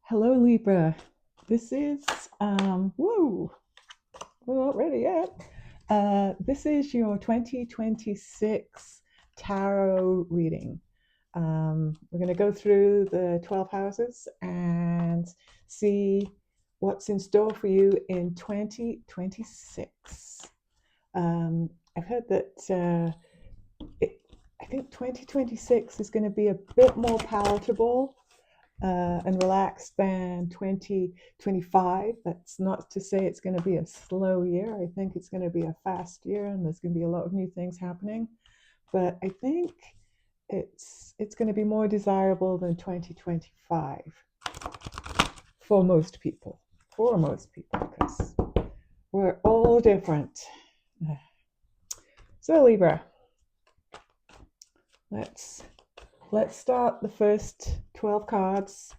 Hello, Libra. This is, whoa, we're not ready yet. This is your 2026 tarot reading. We're going to go through the 12 houses and see what's in store for you in 2026. I've heard that I think 2026 is going to be a bit more palatable and relaxed than 2025. That's not to say it's going to be a slow year. I think it's going to be a fast year and there's going to be a lot of new things happening. But I think it's going to be more desirable than 2025 for most people. For most people, because we're all different. So Libra, let's start the first 12 cards,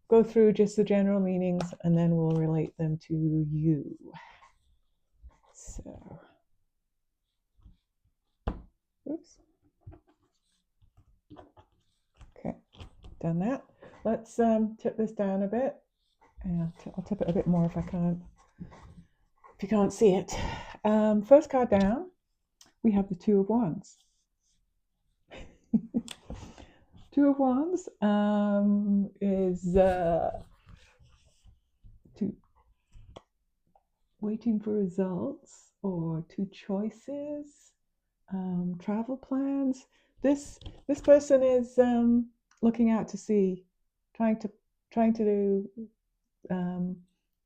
go through just the general meanings, and then we'll relate them to you. So, oops. Okay, done that. Let's tip this down a bit. I'll tip it a bit more if I can't. If you can't see it. First card down, we have the Two of Wands. Two of Wands is waiting for results or two choices, travel plans. This person is looking out to sea, trying to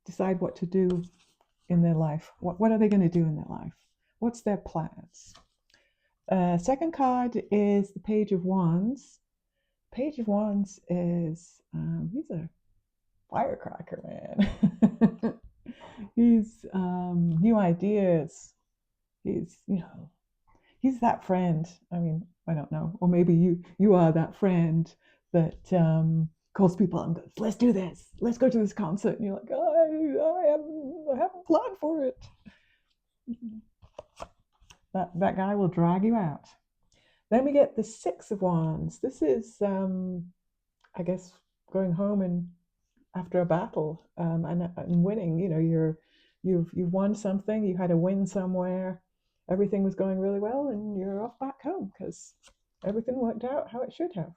decide what to do in their life. What are they going to do in their life? What's their plans? Second card is the Page of Wands. Page of Wands is he's a firecracker, man. He's new ideas. He's he's that friend. I mean, I don't know, or maybe you are that friend that calls people and goes, "Let's do this. Let's go to this concert." And you're like, "Oh, I haven't planned for it." That guy will drag you out. Then we get the Six of Wands. This is, I guess, going home and after a battle and winning. You've won something. You had a win somewhere. Everything was going really well, and you're off back home because everything worked out how it should have.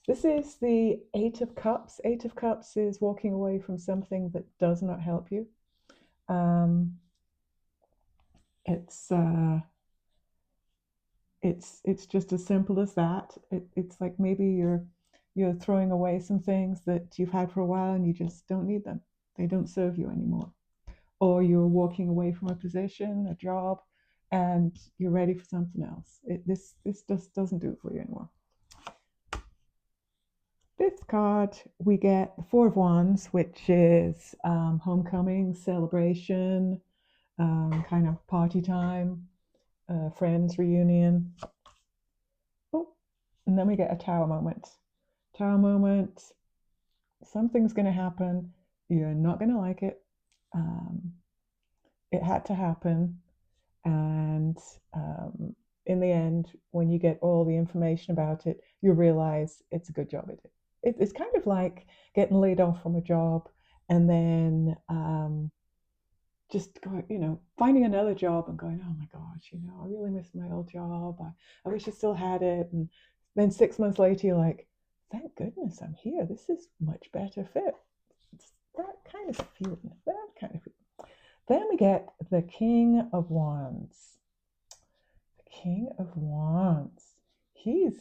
This is the Eight of Cups. Eight of Cups is walking away from something that does not help you. It's just as simple as that. It's like maybe you're throwing away some things that you've had for a while and you just don't need them. They don't serve you anymore. Or you're walking away from a position, a job, and you're ready for something else. This just doesn't do it for you anymore. Fifth card, we get the Four of Wands, which is homecoming, celebration, kind of party time, friends reunion. Oh, and then we get a Tower moment. Tower moment, something's going to happen. You're not going to like it. It had to happen. And in the end, when you get all the information about it, you realize it's a good job it did. It's kind of like getting laid off from a job and then just going, finding another job and going, oh my gosh, I really miss my old job. I wish I still had it. And then 6 months later, you're like, thank goodness I'm here. This is much better fit. It's that kind of feeling. Then we get the King of Wands. The King of Wands. He's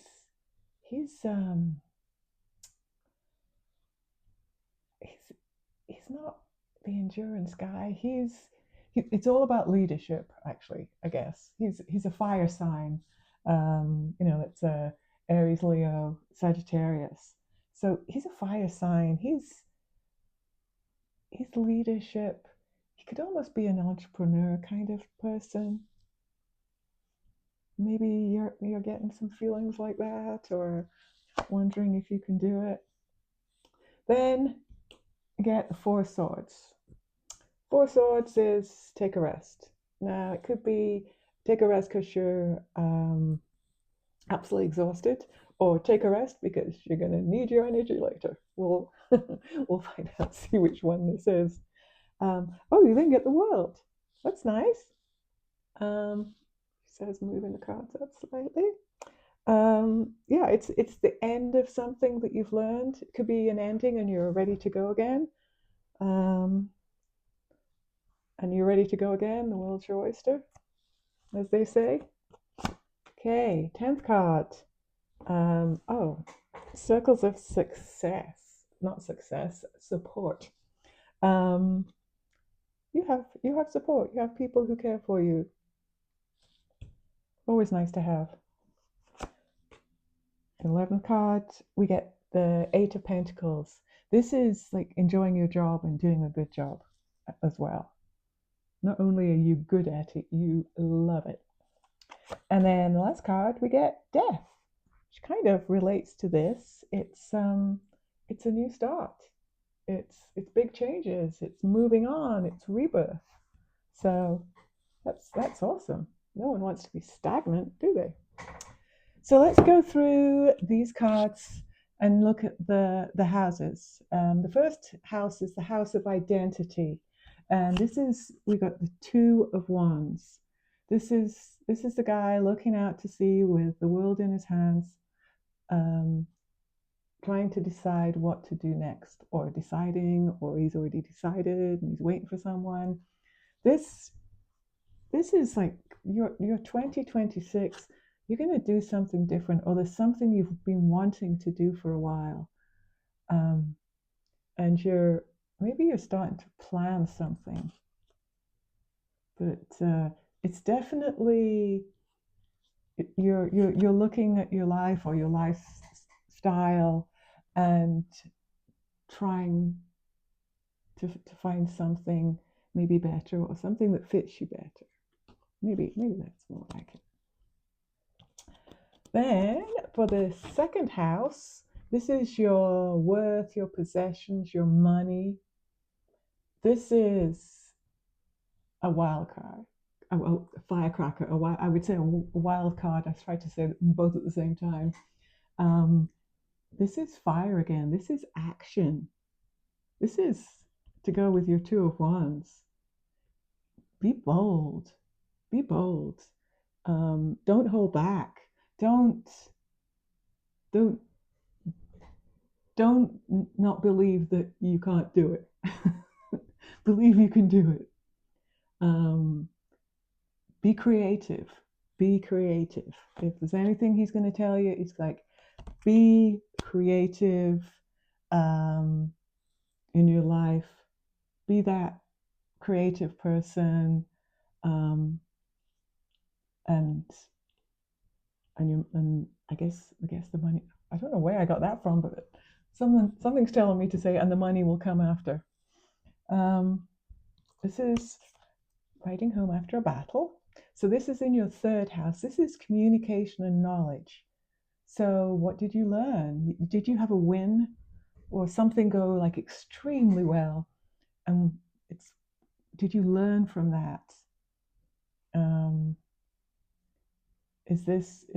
not the endurance guy. It's all about leadership, actually, I guess. He's a fire sign. It's a Aries, Leo, Sagittarius. So he's a fire sign. He's leadership. He could almost be an entrepreneur kind of person. Maybe you're getting some feelings like that, or wondering if you can do it. Then get the Four Swords. Four Swords is take a rest. Now it could be take a rest because you're absolutely exhausted, or take a rest because you're going to need your energy later. We'll we'll find out, see which one this is. Oh, you didn't get the world. That's nice. Says moving the cards up slightly. Yeah, it's the end of something that you've learned. It could be an ending, and you're ready to go again. Um, and you're ready to go again. The world's your oyster, as they say. Okay, 10th card. Oh, circles of success, not success, support. Um, you have support. You have people who care for you. Always nice to have. 11th card, we get the Eight of Pentacles. This is like enjoying your job and doing a good job as well. Not only are you good at it, you love it. And then the last card, we get Death, which kind of relates to this. It's a new start. It's big changes. It's moving on. It's rebirth. So that's awesome. No one wants to be stagnant, do they? So let's go through these cards and look at the houses. The first house is the house of identity, and we got the Two of Wands. This is the guy looking out to sea with the world in his hands, trying to decide what to do next, or deciding, or he's already decided and he's waiting for someone. This is like your 2026. You're going to do something different, or there's something you've been wanting to do for a while, and maybe you're starting to plan something, but it's definitely you're looking at your life or your lifestyle and trying to find something maybe better, or something that fits you better. Maybe that's more like it. Then for the second house, this is your worth, your possessions, your money. This is a wild card, a firecracker. I would say a wild card. I tried to say them both at the same time. This is fire again. This is action. This is to go with your Two of Wands. Be bold. Be bold. Don't hold back. Don't not believe that you can't do it. Believe you can do it. Be creative. Be creative. If there's anything he's going to tell you, it's like, be creative in your life. Be that creative person, and I guess the money. I don't know where I got that from, but something's telling me to say, and the money will come after. This is writing home after a battle. So this is in your third house. This is communication and knowledge. So what did you learn? Did you have a win, or something go like extremely well? And did you learn from that? Is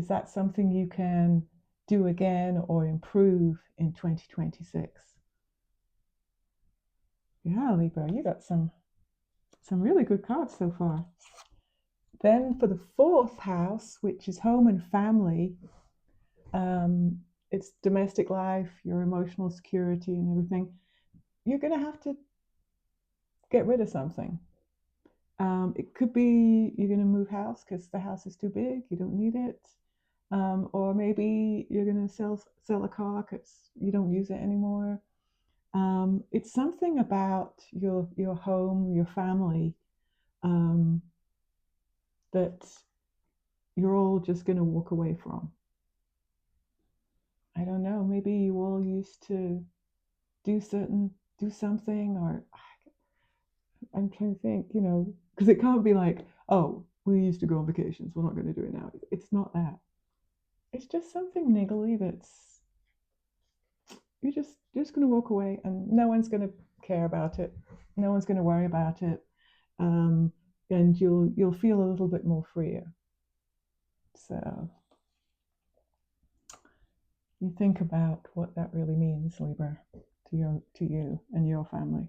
that something you can do again or improve in 2026? Yeah, Libra, you got some really good cards so far. Then for the fourth house, which is home and family, it's domestic life, your emotional security and everything. You're going to have to get rid of something. It could be you're going to move house because the house is too big, you don't need it. Or maybe you're going to sell a car because you don't use it anymore. It's something about your home, your family, that you're all just going to walk away from. I don't know, maybe you all used to do something, or I'm trying to think, because it can't be like, oh, we used to go on vacations, we're not going to do it now. It's not that. It's just something niggly that's you're just going to walk away, and no one's going to care about it. No one's going to worry about it, and you'll feel a little bit more freer. So You think about what that really means, Libra, to you and your family.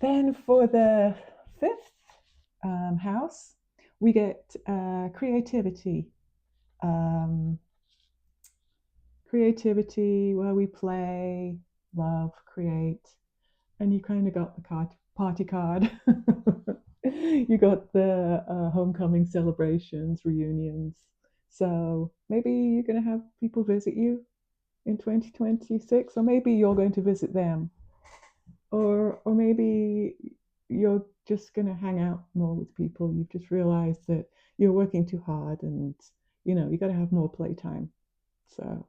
Then for the fifth house, we get creativity. Um, creativity, where we play, love, create, and you kind of got the party card. You got the homecoming celebrations, reunions. So maybe you're going to have people visit you in 2026, or maybe you're going to visit them, or maybe you're just going to hang out more with people. You've just realized that you're working too hard, and you got to have more playtime. So,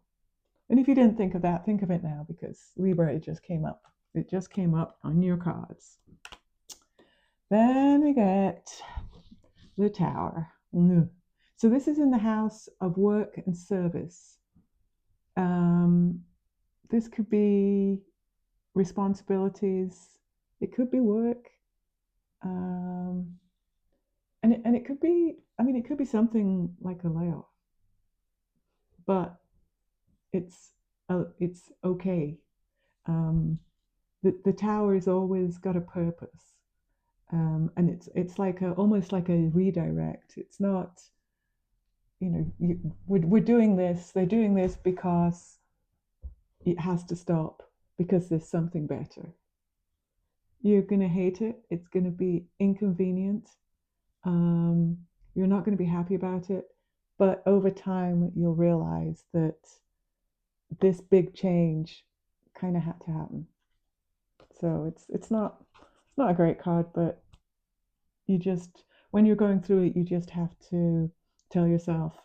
and if you didn't think of that, think of it now, because Libra, it just came up. It just came up on your cards. Then we get the Tower. So this is in the house of work and service. Um, this could be responsibilities. It could be work. Um, and it could be, I mean, it could be something like a layoff, but it's okay. Um, the tower has always got a purpose, and it's like almost like a redirect. It's not, we're doing this. They're doing this because it has to stop, because there's something better. You're gonna hate it. It's gonna be inconvenient. Um, you're not going to be happy about it, but over time you'll realize that this big change kind of had to happen. So it's not a great card, but you just, when you're going through it, you just have to tell yourself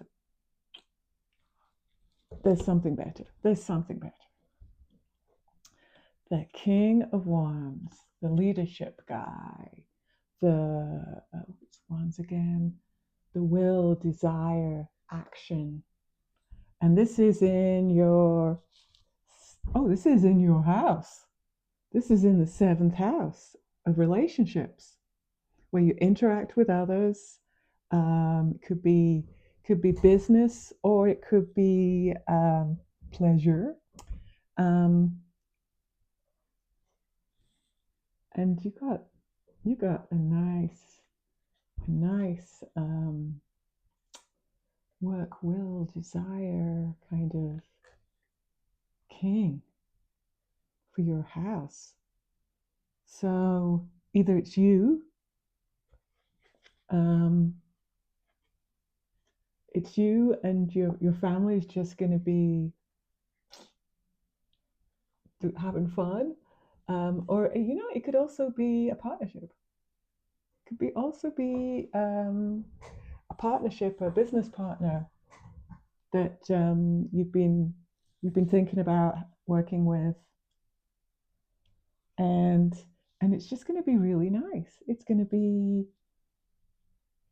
there's something better. There's something better. The King of Wands, the leadership guy, the once again, the will, desire, action. And this is in your, oh, this is in your house. This is in the seventh house of relationships, where you interact with others. It could be business, or it could be pleasure. Um, and you got a nice work, will, desire kind of king for your house. So either it's um, you and your family is just going to be having fun, or it could also be a partnership. It could be also be a partnership, a business partner that you've been thinking about working with, and it's just going to be really nice. It's going to be,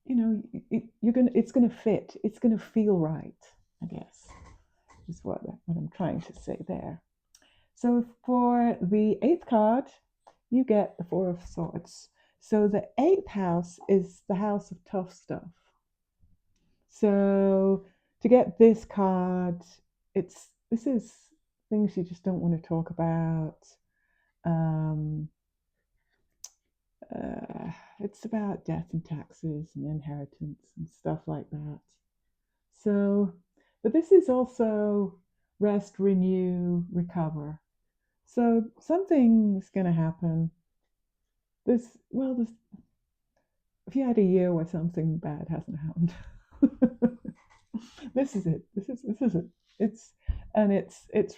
it's going to fit. It's going to feel right, I guess, is what I'm trying to say there. So for the eighth card, you get the Four of Swords. So the eighth house is the house of tough stuff. So to get this card, this is things you just don't want to talk about. Um, it's about death and taxes and inheritance and stuff like that. So, but this is also rest, renew, recover. So something's going to happen. This, if you had a year where something bad hasn't happened, this is it. This is it. It's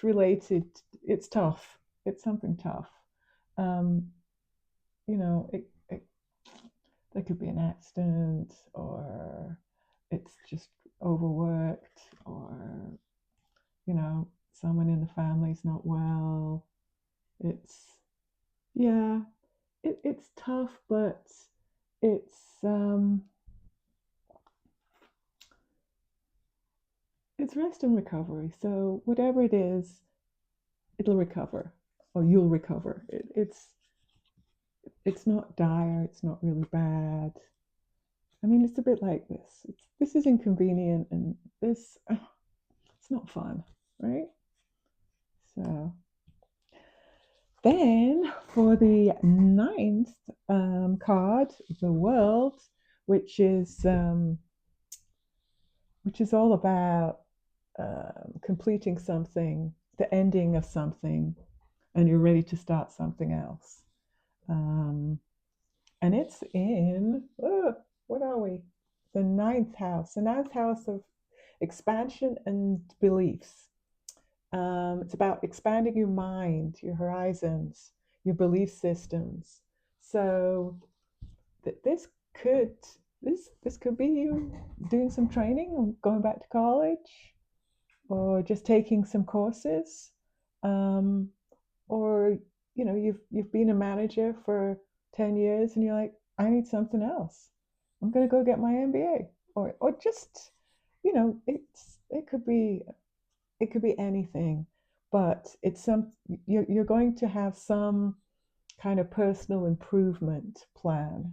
related. It's tough. It's something tough. Um, there could be an accident, or it's just overworked, or someone in the family's not well. It's Yeah, it's tough, but it's um it's rest and recovery. So whatever it is, it'll recover, or you'll recover. It's not dire. It's not really bad. I mean, it's a bit like this. This is inconvenient, and this It's not fun, right? So then for the ninth card, the world, which is um, which is all about completing something, the ending of something, and you're ready to start something else. Um, and it's in, what are we? The ninth house, the ninth house of expansion and beliefs. It's about expanding your mind, your horizons, your belief systems. So this could this could be you doing some training, going back to college, or just taking some courses, um, or you've been a manager for 10 years and you're like, I need something else. I'm going to go get my MBA, or just it could be anything, but you're going to have some kind of personal improvement plan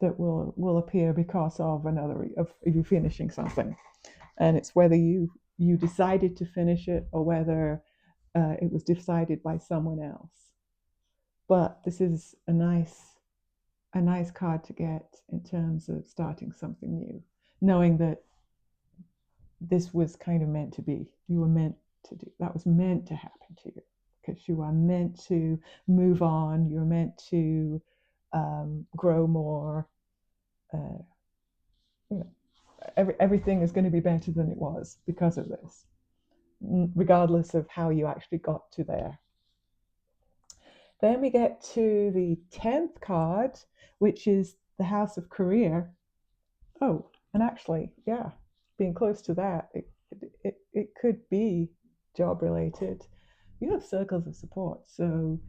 that will appear because of another of you finishing something, and it's whether you decided to finish it or whether it was decided by someone else. But this is a nice card to get in terms of starting something new, knowing that this was kind of meant to be. You were meant to do that, was meant to happen to you because you are meant to move on. You're meant to grow more. Uh, you know, everything is going to be better than it was because of this, regardless of how you actually got to there. Then we get to the 10th card, which is the House of Career. Oh, and actually, yeah, being close to that, it could be job related. You have circles of support. So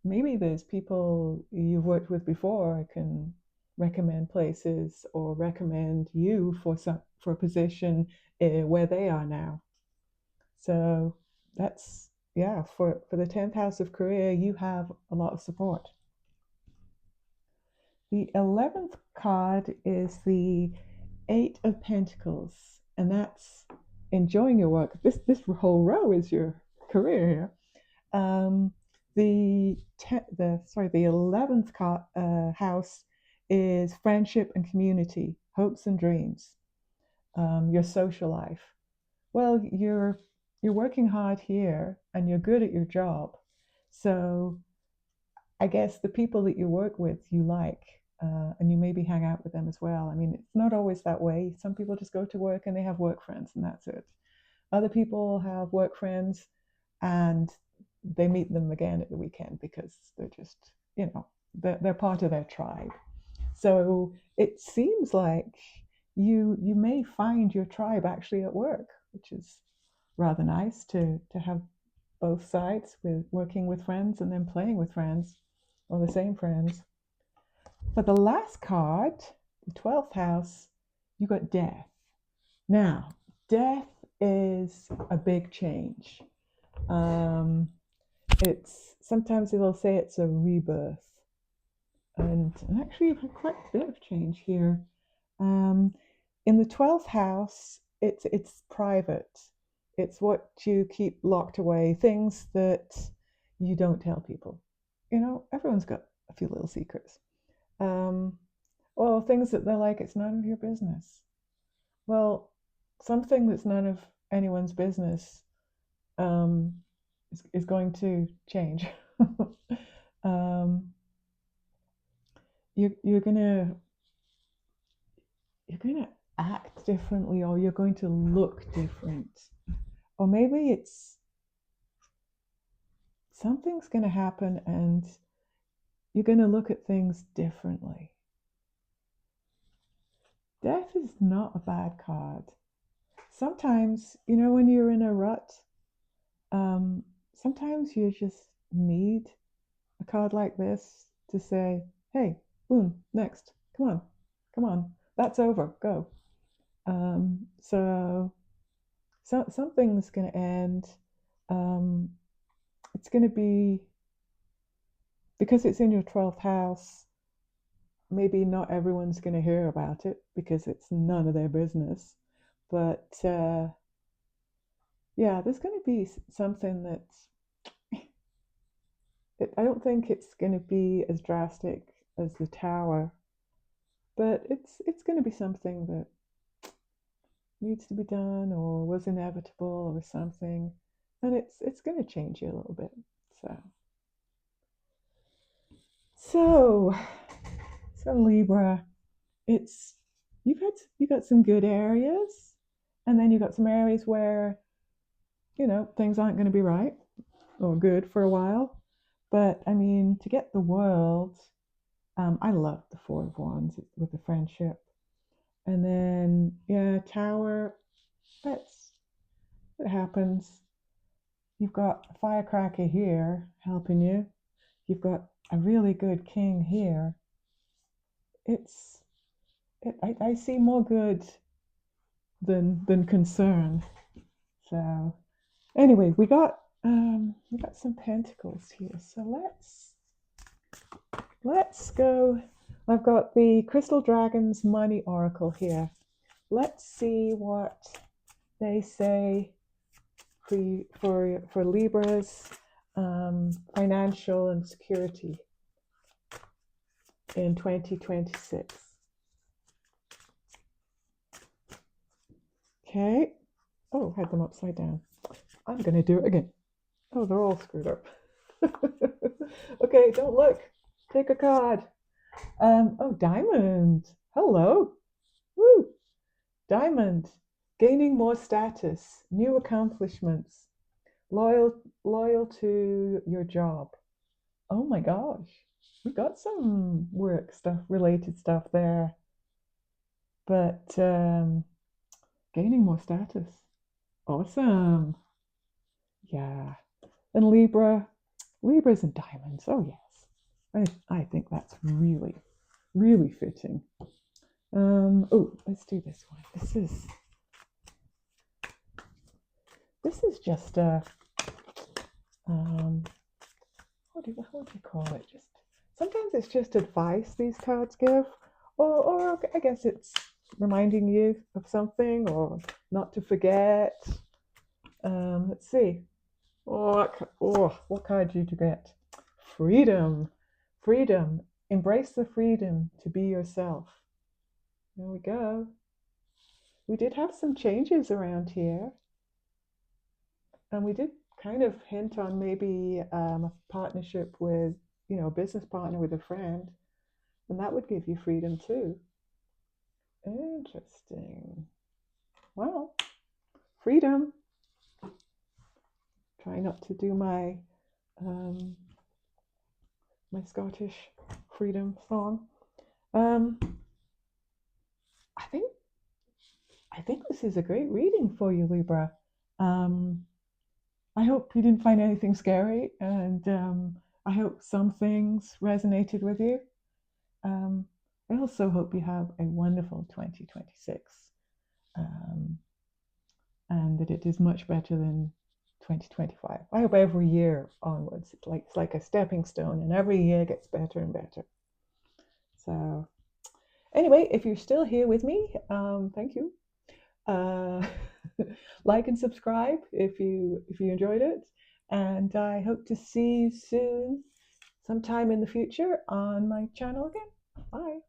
maybe there's people you've worked with before can recommend places or recommend you for a position where they are now. So that's, yeah, for the 10th house of career, you have a lot of support. The 11th card is the Eight of Pentacles, and that's enjoying your work. This whole row is your career here. Um, the 11th house is friendship and community, hopes and dreams, your social life. Well, you're working hard here and you're good at your job, so I guess the people that you work with you like, and you maybe hang out with them as well. I mean, it's not always that way. Some people just go to work and they have work friends and that's it. Other people have work friends and they meet them again at the weekend because they're just, they're part of their tribe. So it seems like you may find your tribe actually at work, which is rather nice to have both sides, with working with friends and then playing with friends or the same friends. For the last card, the 12th house, you got death. Now, death is a big change. Um, it's sometimes they'll say it's a rebirth, and actually you've had quite a bit of change here. Um, in the 12th house, it's private. It's what you keep locked away, things that you don't tell people. Everyone's got a few little secrets. Um, or things that they're like, it's none of your business. Well, something that's none of anyone's business um, is going to change. um, you're gonna act differently, or you're going to look different, or maybe it's something's going to happen and you're going to look at things differently. Death is not a bad card. Sometimes, when you're in a rut, sometimes you just need a card like this to say, hey, boom, next, come on, that's over, go. So something's going to end. Um, it's going to be, because it's in your 12th house, maybe not everyone's going to hear about it because it's none of their business. But yeah, there's going to be something that's, I don't think it's going to be as drastic as the tower, but it's going to be something that needs to be done or was inevitable or something, and it's going to change you a little bit. So so so Libra, it's you've got some good areas, and then you've got some areas where things aren't going to be right or good for a while. But I mean, to get the world, I love the Four of Wands with the friendship, and then yeah, Tower. That's what happens. You've got a firecracker here helping you. You've got a really good king here. It's I see more good than concern. So anyway, we got some pentacles here. So let's go. I've got the Crystal Dragon's Money Oracle here. Let's see what they say for Libra's financial and security in 2026. Okay. Oh, I had them upside down. I'm going to do it again. Oh, they're all screwed up. Okay, don't look. Take a card. Oh, Diamond. Hello. Woo. Diamond. Gaining more status, new accomplishments, loyal to your job. Oh my gosh. We got some work stuff, related stuff there. But gaining more status. Awesome. Yeah. And Libras and diamonds. Oh yes. I think that's really, really fitting. Oh, let's do this one. This is just a what do you call it? Just sometimes it's just advice these cards give, or I guess it's reminding you of something or not to forget. Let's see. What card did you get? Freedom. Freedom. Embrace the freedom to be yourself. There we go. We did have some changes around here, and we did kind of hint on maybe a partnership with, a business partner with a friend, and that would give you freedom too. Interesting. Well, freedom. Try not to do my my Scottish freedom song. Um, I think this is a great reading for you, Libra. I hope you didn't find anything scary, and I hope some things resonated with you. I also hope you have a wonderful 2026, and that it is much better than 2025. I hope every year onwards, it's like a stepping stone, and every year gets better and better. So anyway, if you're still here with me, thank you. Like and subscribe if you enjoyed it, and I hope to see you soon, sometime in the future, on my channel again. Bye.